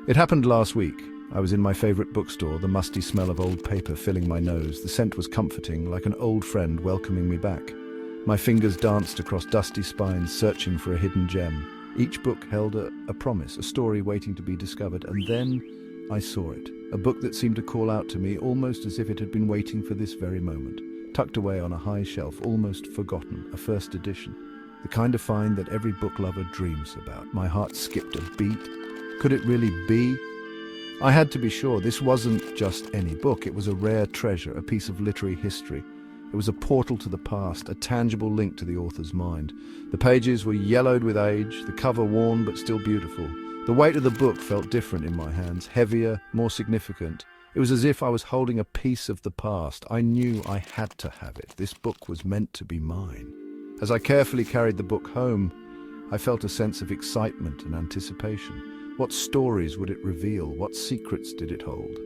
It happened last week. I was in my favorite bookstore, the musty smell of old paper filling my nose. The scent was comforting, like an old friend welcoming me back. My fingers danced across dusty spines, searching for a hidden gem. Each book held a promise, a story waiting to be discovered, and then I saw it. A book that seemed to call out to me, almost as if it had been waiting for this very moment. Tucked away on a high shelf, almost forgotten, a first edition. The kind of find that every book lover dreams about. My heart skipped a beat. Could it really be? I had to be sure this wasn't just any book. It was a rare treasure, a piece of literary history. It was a portal to the past, a tangible link to the author's mind. The pages were yellowed with age, the cover worn but still beautiful. The weight of the book felt different in my hands, heavier, more significant. It was as if I was holding a piece of the past. I knew I had to have it. This book was meant to be mine. As I carefully carried the book home, I felt a sense of excitement and anticipation. What stories would it reveal? What secrets did it hold?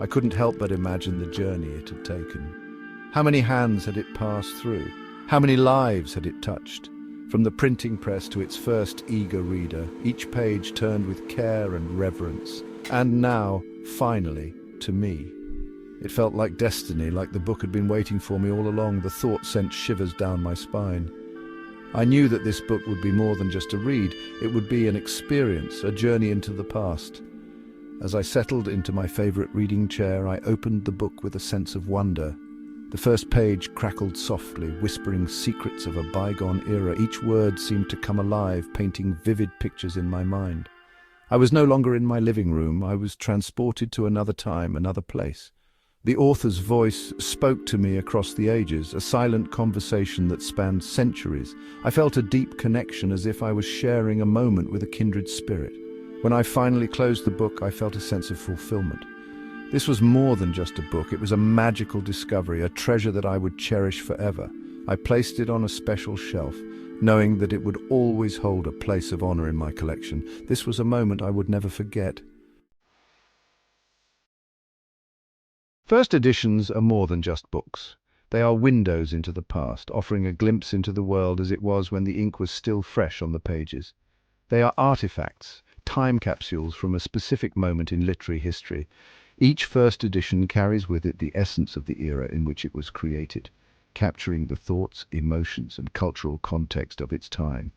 I couldn't help but imagine the journey it had taken. How many hands had it passed through? How many lives had it touched? From the printing press to its first eager reader, each page turned with care and reverence. And now, finally, to me. It felt like destiny, like the book had been waiting for me all along. The thought sent shivers down my spine. I knew that this book would be more than just a read. It would be an experience, a journey into the past. As I settled into my favorite reading chair, I opened the book with a sense of wonder. The first page crackled softly, whispering secrets of a bygone era. Each word seemed to come alive, painting vivid pictures in my mind. I was no longer in my living room. I was transported to another time, another place. The author's voice spoke to me across the ages, a silent conversation that spanned centuries. I felt a deep connection, as if I was sharing a moment with a kindred spirit. When I finally closed the book, I felt a sense of fulfillment. This was more than just a book. It was a magical discovery, a treasure that I would cherish forever. I placed it on a special shelf, knowing that it would always hold a place of honor in my collection. This was a moment I would never forget. First editions are more than just books. They are windows into the past, offering a glimpse into the world as it was when the ink was still fresh on the pages. They are artifacts, time capsules from a specific moment in literary history. Each first edition carries with it the essence of the era in which it was created, capturing the thoughts, emotions, and cultural context of its time.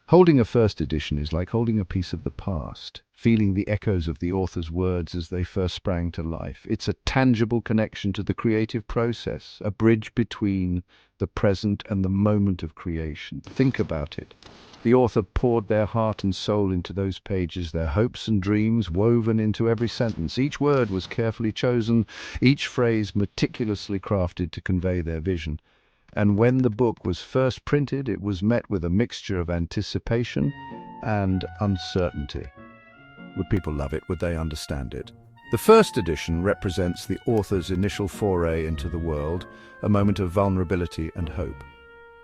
Holding a first edition is like holding a piece of the past, feeling the echoes of the author's words as they first sprang to life. It's a tangible connection to the creative process, a bridge between the present and the moment of creation. Think about it. The author poured their heart and soul into those pages, their hopes and dreams woven into every sentence. Each word was carefully chosen, each phrase meticulously crafted to convey their vision. And when the book was first printed, it was met with a mixture of anticipation and uncertainty. Would people love it? Would they understand it? The first edition represents the author's initial foray into the world, a moment of vulnerability and hope.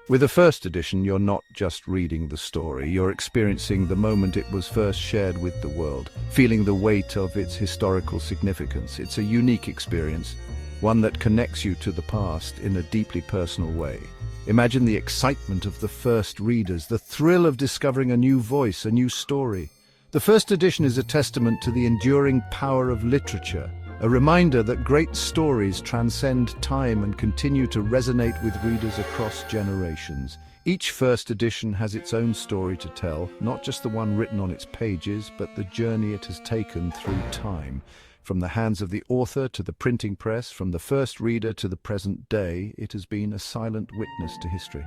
With the first edition, you're not just reading the story, you're experiencing the moment it was first shared with the world, feeling the weight of its historical significance. It's a unique experience, one that connects you to the past in a deeply personal way. Imagine the excitement of the first readers, the thrill of discovering a new voice, a new story. The first edition is a testament to the enduring power of literature, a reminder that great stories transcend time and continue to resonate with readers across generations. Each first edition has its own story to tell, not just the one written on its pages, but the journey it has taken through time. From the hands of the author to the printing press, from the first reader to the present day, it has been a silent witness to history.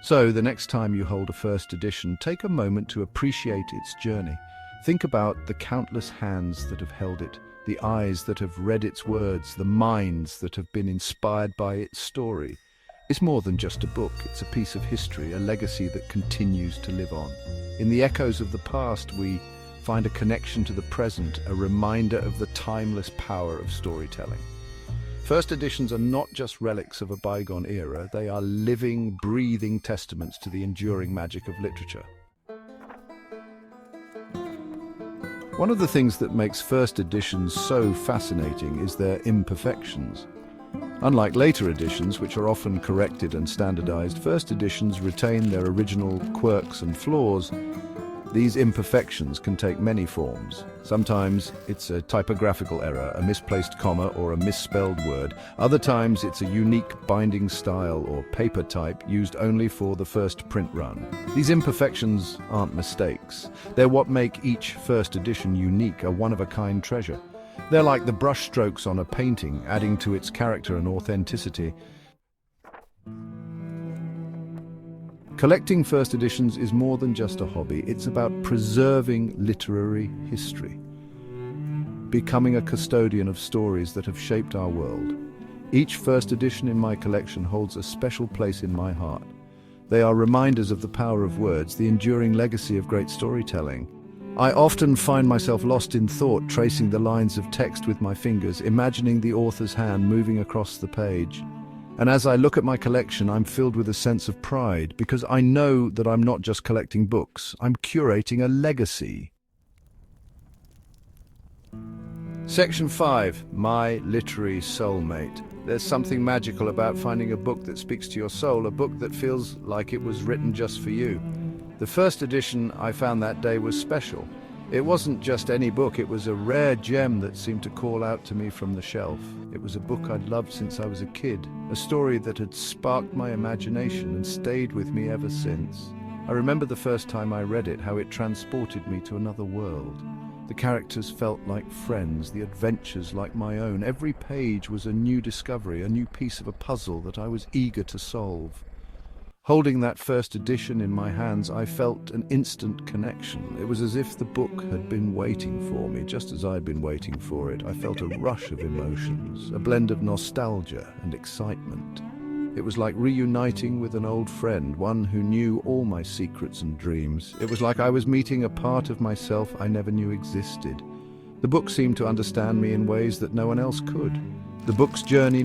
So, the next time you hold a first edition, take a moment to appreciate its journey. Think about the countless hands that have held it, the eyes that have read its words, the minds that have been inspired by its story. It's more than just a book, it's a piece of history, a legacy that continues to live on. In the echoes of the past, we find a connection to the present, a reminder of the timeless power of storytelling. First editions are not just relics of a bygone era, they are living, breathing testaments to the enduring magic of literature. One of the things that makes first editions so fascinating is their imperfections. Unlike later editions, which are often corrected and standardized, first editions retain their original quirks and flaws. These imperfections can take many forms. Sometimes it's a typographical error, a misplaced comma, or a misspelled word. Other times it's a unique binding style or paper type used only for the first print run. These imperfections aren't mistakes. They're what make each first edition unique, a one-of-a-kind treasure. They're like the brushstrokes on a painting, adding to its character and authenticity. Collecting first editions is more than just a hobby. It's about preserving literary history, becoming a custodian of stories that have shaped our world. Each first edition in my collection holds a special place in my heart. They are reminders of the power of words, the enduring legacy of great storytelling. I often find myself lost in thought, tracing the lines of text with my fingers, imagining the author's hand moving across the page. And as I look at my collection, I'm filled with a sense of pride, because I know that I'm not just collecting books, I'm curating a legacy. Section 5. My Literary Soulmate. There's something magical about finding a book that speaks to your soul, a book that feels like it was written just for you. The first edition I found that day was special. It wasn't just any book, it was a rare gem that seemed to call out to me from the shelf. It was a book I'd loved since I was a kid, a story that had sparked my imagination and stayed with me ever since. I remember the first time I read it, how it transported me to another world. The characters felt like friends, the adventures like my own. Every page was a new discovery, a new piece of a puzzle that I was eager to solve. Holding that first edition in my hands, I felt an instant connection. It was as if the book had been waiting for me, just as I'd been waiting for it. I felt a rush of emotions, a blend of nostalgia and excitement. It was like reuniting with an old friend, one who knew all my secrets and dreams. It was like I was meeting a part of myself I never knew existed. The book seemed to understand me in ways that no one else could. The book's journey